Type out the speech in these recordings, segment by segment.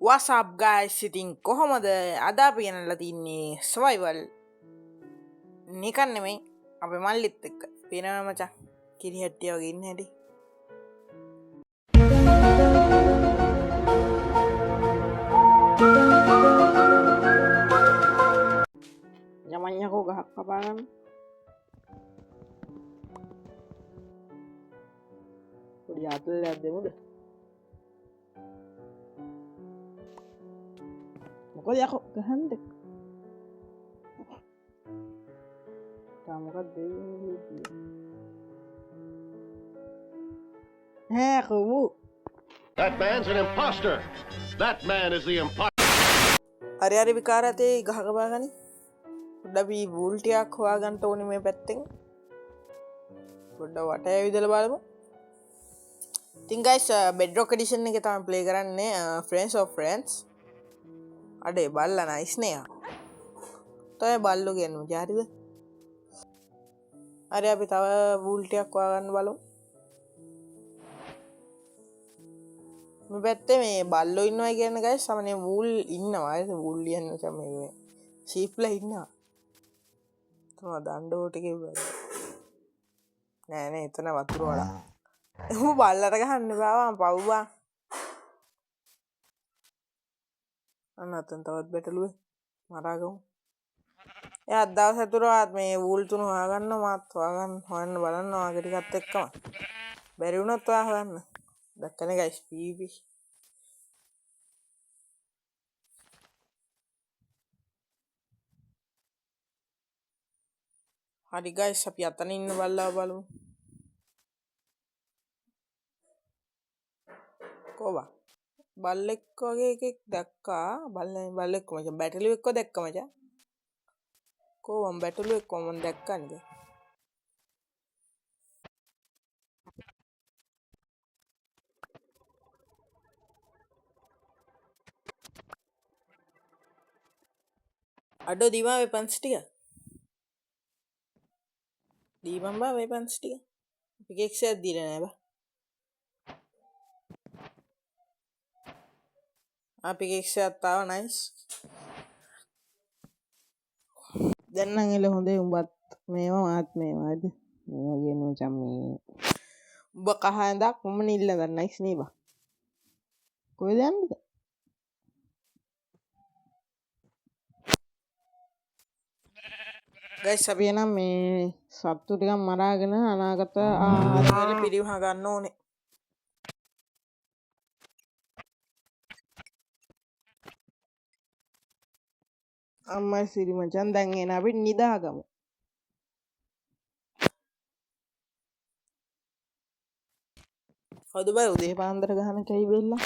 What's up guys, ඉතින් කොහොමද අද අපි ගෙනල්ලා තින්නේ survival නිකන් නෙමෙයි අපේ මල්ලිත් එක්ක පේනවා මචං කිරි හැට්ටිය වගේ ඉන්න හැටි යමඤ්ඤකෝ ගහක් කපා ගන්න පොඩි ආතලයක් දෙමුද මොකද යකෝ ගහන්න මොකක්ද දෙන්නේ කොමු That man's an imposter. That man is the imposter. හරි විකාරතේ ගහ කපා ගනි පොඩ්ඩ අපි වූල් ටිකක් හොයාගන්න ඕනේ මේ පැත්තෙන් පොඩ්ඩ වටේ විදලා බලමු ඉතින් guys bedrock edition එකේ තමයි play කරන්නේ friends of friends අඩේ බල්ලා නයිස් නේ තමයි බල්ලෝ කියන්නේ හරිද හරි අපි තව වූල් ටිකක් හොයාගන්න බලමු මේ පැත්තේ මේ බල්ලෝ ඉන්නවා කියන්නේ guys සමනේ වූල් ඉන්නවා ඒක වූල් කියන්නේ මේ sheepලා ඉන්නවා තමයි දණ්ඩෝ ටිකේ නෑ නේ එතන වතුර වල එහෙම බල්ලට ගහන්න බෑ පව්වා අනතන් තවත් බැටළුවේ මරාගමු එයා දවස් හතුරාත් මේ වූල් තුන හොයාගන්න මාත් හොයන්න බලන්න ඔයාගේ ටිකත් එක්කම බැරි වුණොත් ඔයා හොයන්න දැක්කනේ guys පීපි හරි guys අපි අතන ඉන්න බල්ලා බලමු කොවා බල්ලෙක් වගේ එකෙක් දැක්කා බල්ලෙක් මචං බැටළුවෙක්ව දැක්කා මචං කොවම් බැටළුවෙක් කොමන් දැක්කා නේද අඩෝ දීවා වෙපන්ස් ටික දීපන් බා වෙපන්ස් ටික පිකෙක්ස් එකක් දීලා නෑ බා පිකෙක්ස් එකක් තාව නයිස් දැන් නම් එල හොඳේ උඹත් මේවා මාත් මේවාද මේවා කියන මචං මේ උඹ කහ ඇඳක් මම නිල්ල ගන්න නයිස් නේ බා කොහෙද යන්නේද ගයිස් අපි එනම් මේ සත්තු ටිකක් මරාගෙන අනාගත ආහාර වල පිරිවහ ගන්න ඕනේ අම්මයි සිරි මචං දැන් එන අපි නිදාගමු හොද බයි උදේ පාන්දර ගහන කයි වෙල්ලා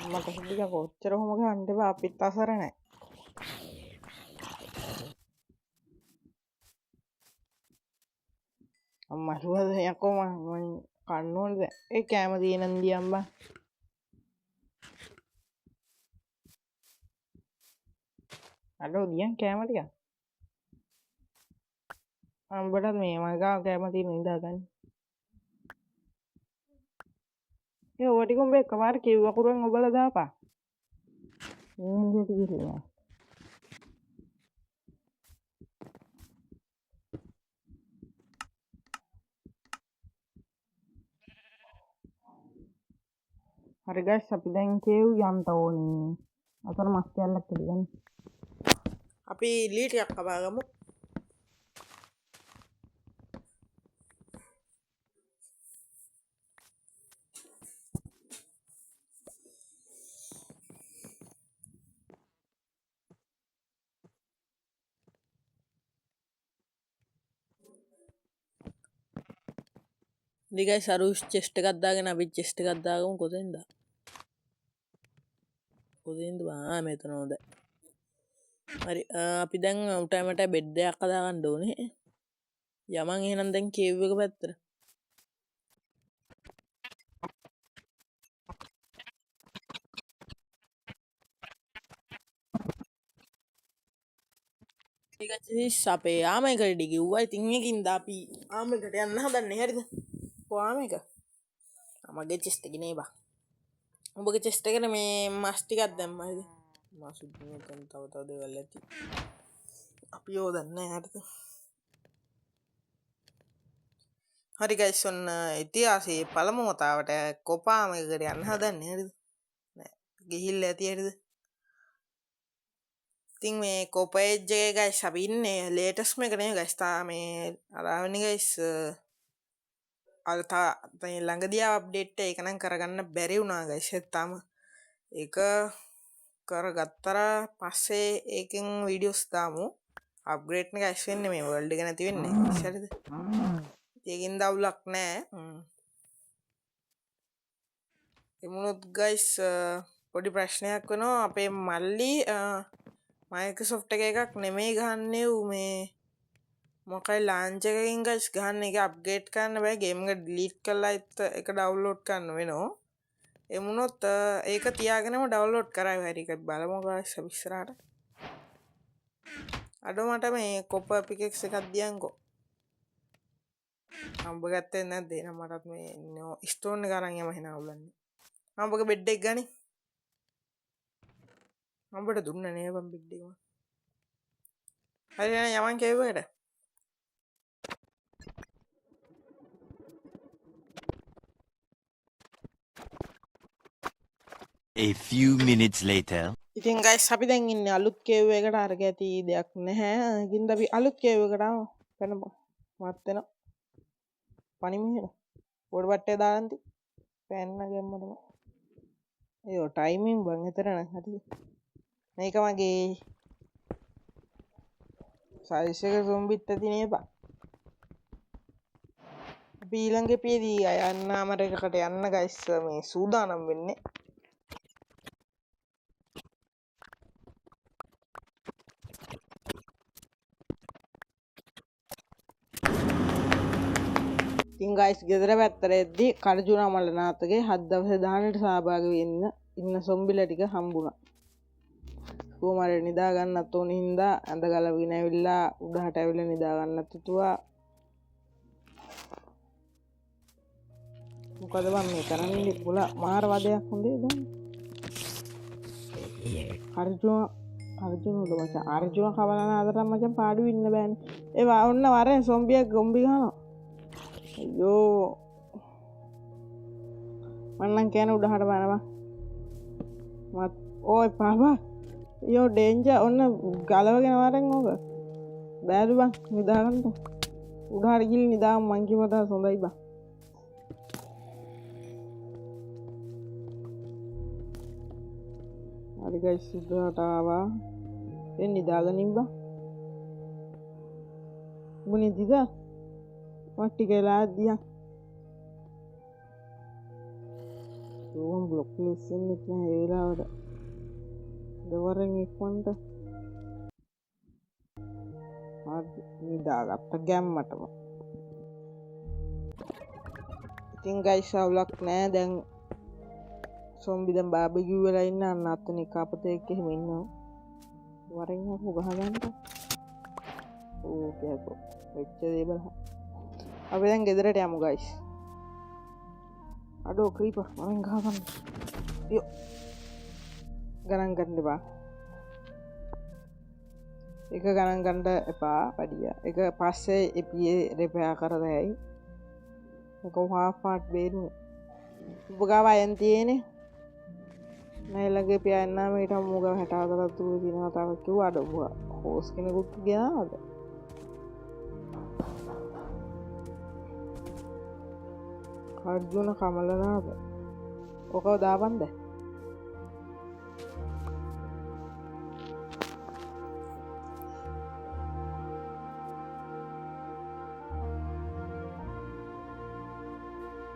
මට හිටික කොච්චර හොම ගන්න බා අපිත් අසර නැහැ අම්මා සුවද යකෝ මම කන්න ඕනද ඒ කෑම තියෙනන් දියම්බා අඩෝ දියන් කෑම ටික අම්බටත් මේ මගා කෑම තියෙන ඉඳා ගන්න ඒ ඔය ටික උඹ එකපාර කිව්ව කුරුවෙන් ඔබලා දාපා හරි ගයිස් අපි දැන් කේව් යන්න ඕනේ අතන මස් කැල්ලක් පිළිගන්න අපි ලී ටිකක් කපා ගමු දිගයි සරුස් චෙස්ට් එකක් දාගෙන අපි චෙස්ට් එකක් දාගමු කොතෙන්ද බා මෙතන හොඳයි හරි අපි දැන් උටමට බෙඩ් එකක් හදාගන්න ඕනේ යමන් එහෙනම් දැන් කේව් එක පැත්තට ඒකචිස් අපේ ආමයකට කිව්වා ඉතින් ඒකින්ද අපි ආමයකට යන්න හදන්නේ හරිද කොහාම එක මගේ චෙස්ට් එකේ නේ බා උඹගේ චෙස්ට් එකට මේ මස් ටිකක් දැම්මා හරිද මස් උඩින් තව දේවල් ඇති අපි යෝ දන්නේ නැහැ හරිද හරි ගයිස් ඔන්න ඉතිහාසයේ පළමු වතාවට කොපාම එකට යන්න හදන්නේ හරිද නෑ ගිහිල්ලා ඇති හරිද ඉතින් මේ කොපේජ් එකේ ගයිස් අපි ඉන්නේ ලේටස්ට් එක නේ ගයිස් තා මේ අරාවනි ගයිස් අර තා ළඟදී අප්ඩේට් එක නම් කරගන්න බැරි වුණා ගයිස් තාම ඒක කරගත්තර පස්සේ ඒකෙන් වීඩියෝස් දාමු අප්ග්‍රේඩ් එක ඇස් වෙන්නේ මේ වර්ල්ඩ් එක නැති වෙන්නේ හරිද ඒකින් දවුලක් නෑ එමුණොත් ගයිස් පොඩි ප්‍රශ්නයක් වෙනවා අපේ මල්ලි මයික්‍රොසොෆ්ට් එකක් නෙමෙයි ගහන්නේ ඌ මේ මොකයි ලාන්ච් එකකින් ගයිස් ගහන්න එක අප්ග්‍රේඩ් කරන්න බෑ ගේම් එක ඩිලීට් කරලා ඒක ඩවුන්ලෝඩ් කරන්න වෙනවා එමුණොත් ඒක තියාගෙනම ඩවුන්ලෝඩ් කරා හරි එක බලමු ගයිස් ඉස්සරහට අඩෝ මට මේ කොප පිකෙක්ස් එකක් දියන්කෝ අම්බ ගත්තේ නැද්ද එහෙනම් මටත් මේ ස්ටෝන් එක අරන් යම එහෙනම් අවුලන්නේ අම්බගේ බෙඩ් එක ගනි අම්බට දුන්න නේ බම් බෙඩ් එක හරි එහෙනම් යමන් කේවුවට A few minutes later. ඉතින් ගයිස් අපි දැන් ඉන්නේ අලුත් කේව් එකට අරග ඇති දෙයක් නැහැ. ඉතින් අපි අලුත් කේව් එකට ආව. වෙන මත් වෙනවා. පණිමිහෙන. පොඩ බට්ටේ දාන්න ති. පෑන්න ගෙම්මදම. අයියෝ ටයිමින් බං හිතර නෑ හරිද? මේක මගේ සයිස් එක සොම්බිත් ඇති නේ බං. අපි ඊළඟ එපියේදී යන්න අමරේකට යන්න ගයිස් මේ සූදානම් වෙන්නේ. ඉතින් ගයිස් ගෙදර පැත්තට එද්දි කර්ජුන අමලනාථගේ 7 දවසේ දානට සහභාගී වෙන්න ඉන්න සොම්බිලා ටික හම්බුණා. කොමාරේ නිදා ගන්නත් ඕන හින්දා ඇඳ ගලවගෙන ඇවිල්ලා උඩහට ඇවිල්ලා නිදා ගන්නත් තුතුවා. මොකද මම මේ කරන්නේ පුලා මාර වදයක් හොඳේ දැන්. අර්ජුන උඩ මචං අර්ජුන කවලන අදට මචං පාඩු ඉන්න බෑනේ. ඒ ඔන්න වරෙන් සොම්බියක් ගොම්බි ගහනවා. අයියෝ මන්නම් කියන උඩහට බලනවා මත් ඕයි පාපා යෝ ඩේන්ජර් ඔන්න ගලවගෙන වරෙන් ඕක බෑලු බං නිදාගන්න උඩහට ගිහින් නිදාගන්න මං කිව්වා හොඳයි බං හරි ගයිස් උඩහට ආවා එන්න නිදාගනින් බං මුනි දිදා මට්ටි කියලා දියා ඕම් බ්ලොක් ලිස්ට් එකේ නැහැ ඒ වෙලාවට දවරෙන් ඉක්මනට හරි නිදාගත්ත ගැම්මටම ඉතින් ගයිස් අවුලක් නැහැ දැන් සොම්බි දැන් බාබකියු වෙලා ඉන්න අන්න අතන කපතේ එක්ක එහෙම ඉන්නවා වරෙන් හපු ගහගන්න ඕකේ වෙච්ච දේ බලන්න අපි දැන් ගෙදරට යමු ගයිස් අඩෝ ක්‍රීපර් මම ගහගන්න යෝ ගණන් ගන්න එපා එක ගණන් ගන්න එපා වැඩිය එක පස්සේ එපියේ රිපෙයාර් කරදැයි එක හාෆ් පාට් බේරු ඔබ ගාව අයන් තියෙන්නේ නයිලගේ පියන්නා මේට මුග 64ක් දුර දිනවා තව කිව්වා අඩෝ ඔබ හොස් කෙනෙකුට ගියාද අර්ජුන කමලනාද ඔකව දාපන්ද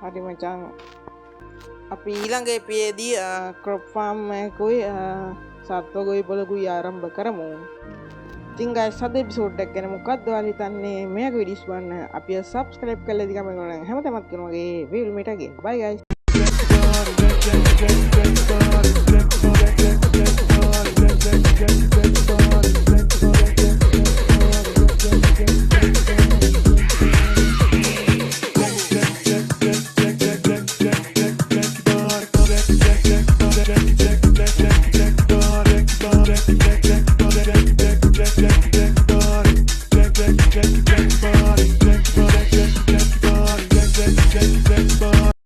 හරි මචං අපි ඊළඟ එපියේදී ක්‍රොප් ෆාම් එකකුයි සත්ව ගොවිපලකුයි ආරම්භ කරමු ඉතින් ගයිස් අද එපිසෝඩ් එක ගැන මොකක්ද ඔයාලා හිතන්නේ මේක වීඩියෝස් බලන්න අපි සබ්ස්ක්‍රයිබ් කරලා ඉතින් කමෙන්ට් කරන්න හැමතැනම කරනවා වගේ we'll meet again bye guys Back, back,